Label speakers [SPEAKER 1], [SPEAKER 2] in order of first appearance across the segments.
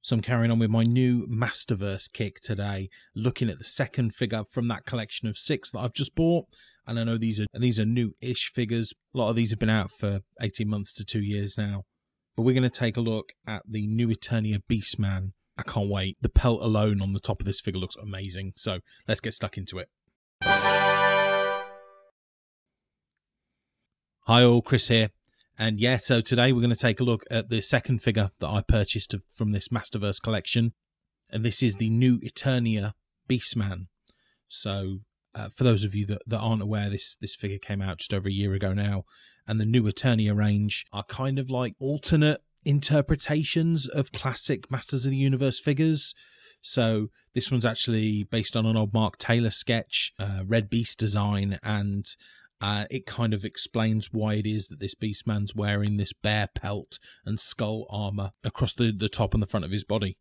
[SPEAKER 1] So I'm carrying on with my new Masterverse kick today, looking at the second figure from that collection of 6 that I've just bought. And I know these are new-ish figures. A lot of these have been out for 18 months to 2 years now. But we're going to take a look at the new Eternia Man. I can't wait. The pelt alone on the top of this figure looks amazing. So let's get stuck into it. Hi all, Chris here. And yeah, so today we're going to take a look at the second figure that I purchased from this Masterverse collection. And this is the new Eternia Man. So for those of you that aren't aware, this figure came out just over a year ago now. And the new Eternia range are kind of like alternate interpretations of classic Masters of the Universe figures. So this one's actually based on an old Mark Taylor sketch, Red Beast design, and it kind of explains why it is that this Beastman's wearing this bear pelt and skull armor across the top and the front of his body.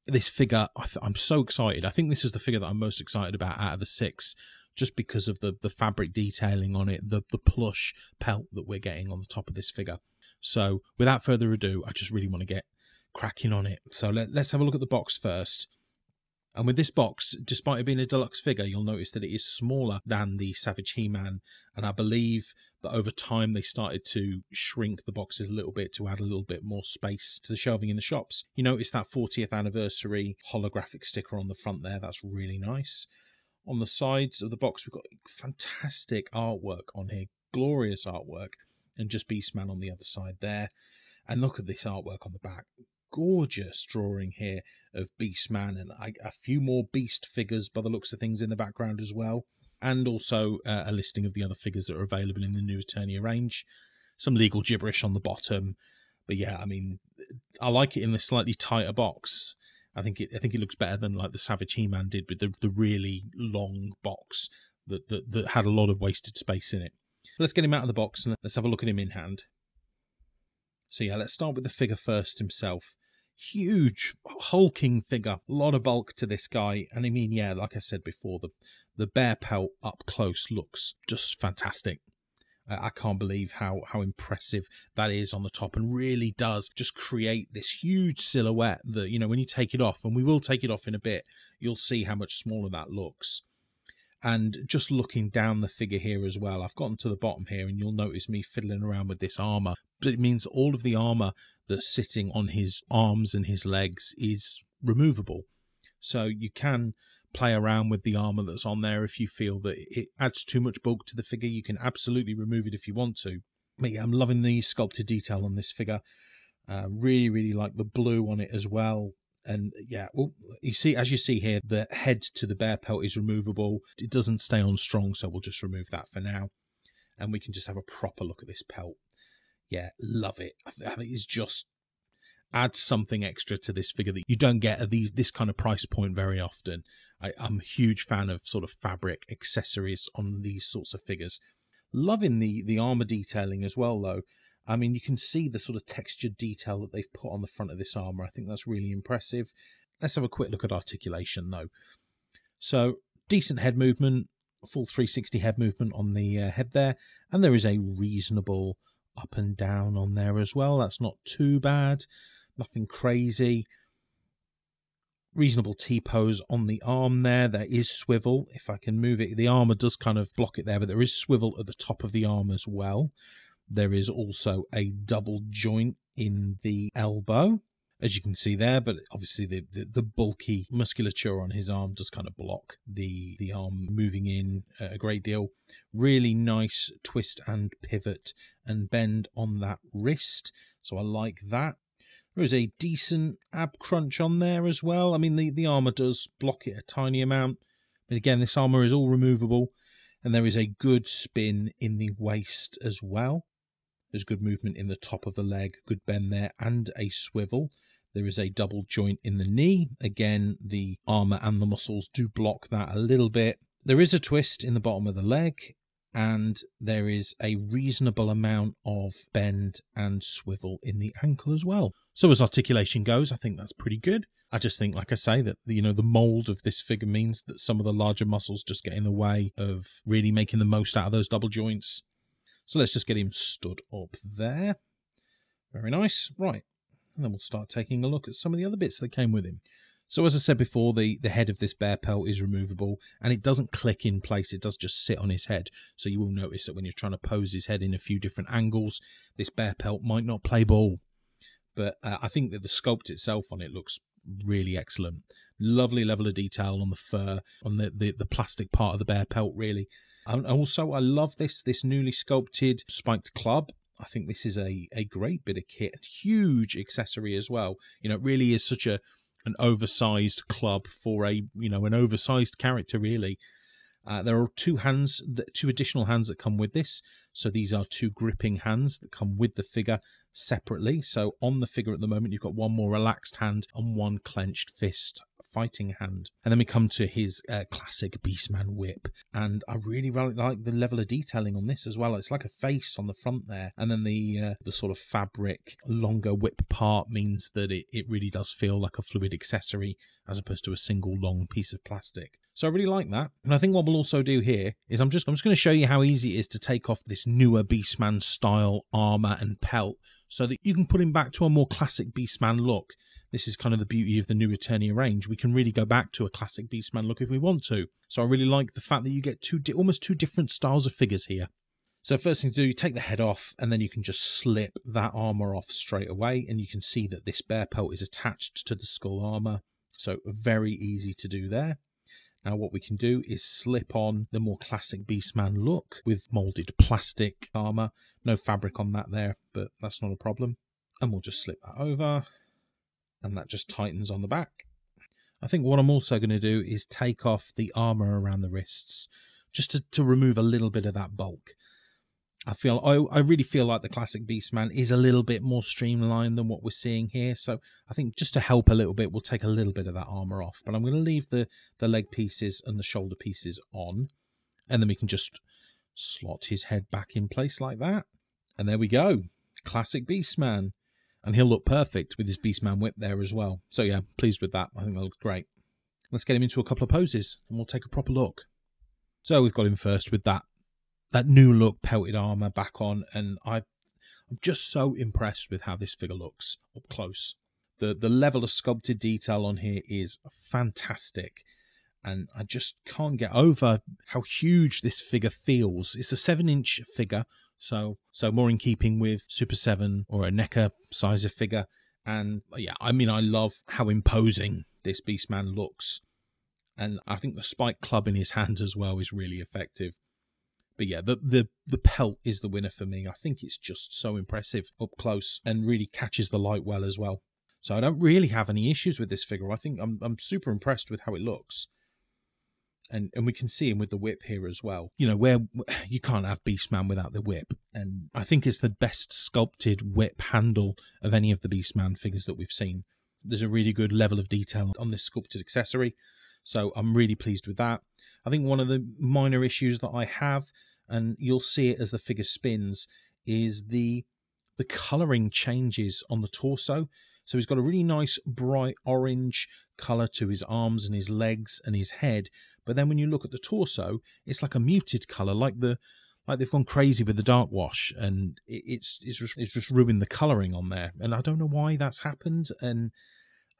[SPEAKER 1] This figure, I'm so excited. I think this is the figure that I'm most excited about out of the 6, just because of the fabric detailing on it, the plush pelt that we're getting on the top of this figure. So without further ado, I just really want to get cracking on it. So let's have a look at the box first. And with this box, despite it being a deluxe figure, you'll notice that it is smaller than the Savage He-Man. And I believe that over time they started to shrink the boxes a little bit to add a little bit more space to the shelving in the shops. You notice that 40th anniversary holographic sticker on the front there. That's really nice. On the sides of the box, we've got fantastic artwork on here. Glorious artwork. And just Beastman on the other side there. And look at this artwork on the back. Gorgeous drawing here of Beastman and a few more Beast figures by the looks of things in the background as well. And also a listing of the other figures that are available in the new Eternia range. Some legal gibberish on the bottom. But yeah, I mean, I like it in this slightly tighter box. I think it looks better than like the Savage He-Man did with the really long box that had a lot of wasted space in it. Let's get him out of the box and let's have a look at him in hand. So yeah, let's start with the figure first himself. Huge, hulking figure, a lot of bulk to this guy. And I mean, yeah, like I said before, the bear pelt up close looks just fantastic. I can't believe how impressive that is on the top, and really does just create this huge silhouette that, you know, when you take it off, and we will take it off in a bit, you'll see how much smaller that looks. And just looking down the figure here as well, I've gotten to the bottom here and you'll notice me fiddling around with this armor. But it means all of the armor that's sitting on his arms and his legs is removable. So you can play around with the armor that's on there if you feel that it adds too much bulk to the figure. You can absolutely remove it if you want to. But yeah, I'm loving the sculpted detail on this figure. Really, really like the blue on it as well. And yeah, well, as you see here, the head to the bear pelt is removable. It doesn't stay on strong, so we'll just remove that for now. And we can just have a proper look at this pelt. Yeah, love it. I think it's just adds something extra to this figure that you don't get at this kind of price point very often. I'm a huge fan of sort of fabric accessories on these sorts of figures. Loving the armor detailing as well, though. I mean, you can see the sort of textured detail that they've put on the front of this armor. I think that's really impressive. Let's have a quick look at articulation, though. So, decent head movement, full 360 head movement on the head there. And there is a reasonable up and down on there as well. That's not too bad. Nothing crazy. Reasonable T-pose on the arm there. There is swivel. If I can move it, the armor does kind of block it there, but there is swivel at the top of the arm as well. There is also a double joint in the elbow, as you can see there, but obviously the bulky musculature on his arm does kind of block the arm moving in a great deal. Really nice twist and pivot and bend on that wrist, so I like that. There is a decent ab crunch on there as well. I mean, the armor does block it a tiny amount, but again, this armor is all removable, and there is a good spin in the waist as well. There's good movement in the top of the leg, good bend there, and a swivel. There is a double joint in the knee. Again, the armor and the muscles do block that a little bit. There is a twist in the bottom of the leg, and there is a reasonable amount of bend and swivel in the ankle as well. So as articulation goes, I think that's pretty good. I just think, like I say, that, you know, the mold of this figure means that some of the larger muscles just get in the way of really making the most out of those double joints. So let's just get him stood up there. Very nice. Right. And then we'll start taking a look at some of the other bits that came with him. So as I said before, the head of this bear pelt is removable, and it doesn't click in place. It does just sit on his head. So you will notice that when you're trying to pose his head in a few different angles, this bear pelt might not play ball. But I think that the sculpt itself on it looks really excellent. Lovely level of detail on the fur, on the plastic part of the bear pelt, really. And also, I love this newly sculpted spiked club. I think this is a great bit of kit. Huge accessory as well. You know, it really is such an oversized club for an oversized character, really. There are two additional hands that come with this. So these are two gripping hands that come with the figure separately. So on the figure at the moment, you've got one more relaxed hand and one clenched fist fighting hand. And then we come to his classic Beastman whip. And I really like the level of detailing on this as well. It's like a face on the front there. And then the sort of fabric longer whip part means that it really does feel like a fluid accessory as opposed to a single long piece of plastic. So I really like that. And I think what we'll also do here is I'm just going to show you how easy it is to take off this newer Beastman style armor and pelt so that you can put him back to a more classic Beastman look. This is kind of the beauty of the new Eternia range. We can really go back to a classic Beastman look if we want to. So I really like the fact that you get almost two different styles of figures here. So first thing to do, you take the head off and then you can just slip that armor off straight away. And you can see that this bear pelt is attached to the skull armor. So very easy to do there. Now what we can do is slip on the more classic Beastman look with moulded plastic armor. No fabric on that there, but that's not a problem. And we'll just slip that over. And that just tightens on the back. I think what I'm also going to do is take off the armor around the wrists, just to remove a little bit of that bulk. I really feel like the classic Beastman is a little bit more streamlined than what we're seeing here. So I think just to help a little bit, we'll take a little bit of that armor off. But I'm going to leave the leg pieces and the shoulder pieces on. And then we can just slot his head back in place like that. And there we go. Classic Beastman. And he'll look perfect with his Beastman whip there as well. So yeah, pleased with that. I think that looks great. Let's get him into a couple of poses and we'll take a proper look. So we've got him first with that new look pelted armor back on. And I'm just so impressed with how this figure looks up close. The level of sculpted detail on here is fantastic. And I just can't get over how huge this figure feels. It's a 7-inch figure. So more in keeping with Super 7 or a NECA size of figure. And yeah, I mean, I love how imposing this Beastman looks. And I think the spike club in his hand as well is really effective. But yeah, the pelt is the winner for me. I think it's just so impressive up close and really catches the light well as well. So I don't really have any issues with this figure. I think I'm super impressed with how it looks. And we can see him with the whip here as well. You know, where you can't have Beastman without the whip. And I think it's the best sculpted whip handle of any of the Beastman figures that we've seen. There's a really good level of detail on this sculpted accessory. So I'm really pleased with that. I think one of the minor issues that I have, and you'll see it as the figure spins, is the colouring changes on the torso. So he's got a really nice bright orange colour to his arms and his legs and his head. But then when you look at the torso, it's like a muted colour, like they've gone crazy with the dark wash, and it's just ruined the colouring on there. And I don't know why that's happened, and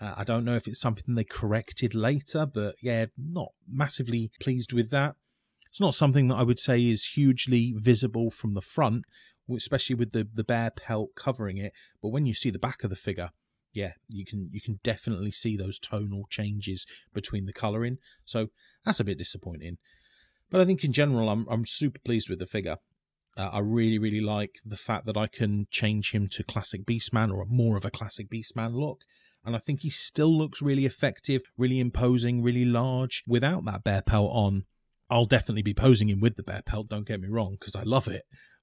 [SPEAKER 1] I don't know if it's something they corrected later, but yeah, not massively pleased with that. It's not something that I would say is hugely visible from the front, especially with the bear pelt covering it. But when you see the back of the figure, yeah, you can definitely see those tonal changes between the colouring. So that's a bit disappointing. But I think in general, I'm super pleased with the figure. I really, really like the fact that I can change him to classic Beastman or more of a classic Beastman look. And I think he still looks really effective, really imposing, really large without that bear pelt on. I'll definitely be posing him with the bear pelt, don't get me wrong, because I love it.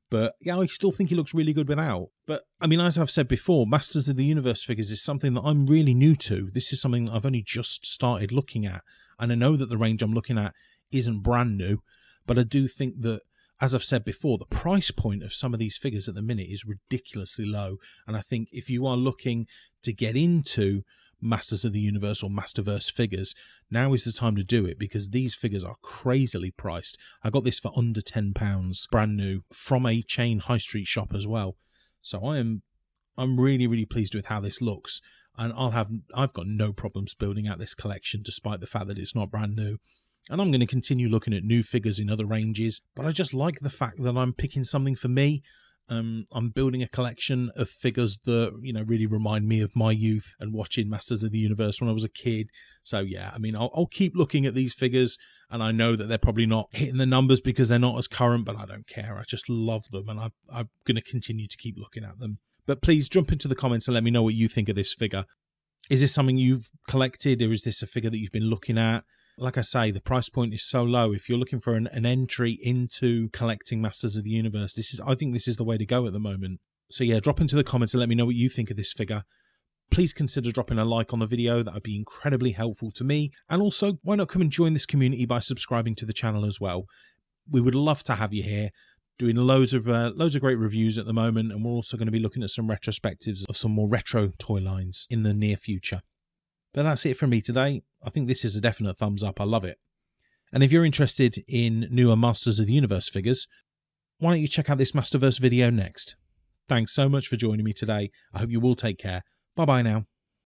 [SPEAKER 1] But yeah, I still think he looks really good without. But I mean, as I've said before, Masters of the Universe figures is something that I'm really new to. This is something that I've only just started looking at. And I know that the range I'm looking at isn't brand new. But I do think that, as I've said before, the price point of some of these figures at the minute is ridiculously low. And I think if you are looking to get into Masters of the Universe or Masterverse figures, now is the time to do it, because these figures are crazily priced. I got this for under £10, brand new, from a chain high street shop as well. So I am I'm really, really pleased with how this looks, and I've got no problems building out this collection despite the fact that it's not brand new. And I'm going to continue looking at new figures in other ranges, but I just like the fact that I'm picking something for me. I'm building a collection of figures that, you know, really remind me of my youth and watching Masters of the Universe when I was a kid. So yeah, I mean, I'll keep looking at these figures, and I know that they're probably not hitting the numbers because they're not as current, but I don't care. I just love them, and I'm going to continue to keep looking at them. But please jump into the comments and let me know what you think of this figure. Is this something you've collected, or is this a figure that you've been looking at? Like I say, the price point is so low. If you're looking for an entry into collecting Masters of the Universe, I think this is the way to go at the moment. So yeah, drop into the comments and let me know what you think of this figure. Please consider dropping a like on the video. That would be incredibly helpful to me. And also, why not come and join this community by subscribing to the channel as well? We would love to have you here, doing loads of great reviews at the moment, and we're also going to be looking at some retrospectives of some more retro toy lines in the near future. But that's it from me today. I think this is a definite thumbs up. I love it. And if you're interested in newer Masters of the Universe figures, why don't you check out this Masterverse video next? Thanks so much for joining me today. I hope you all take care. Bye-bye now.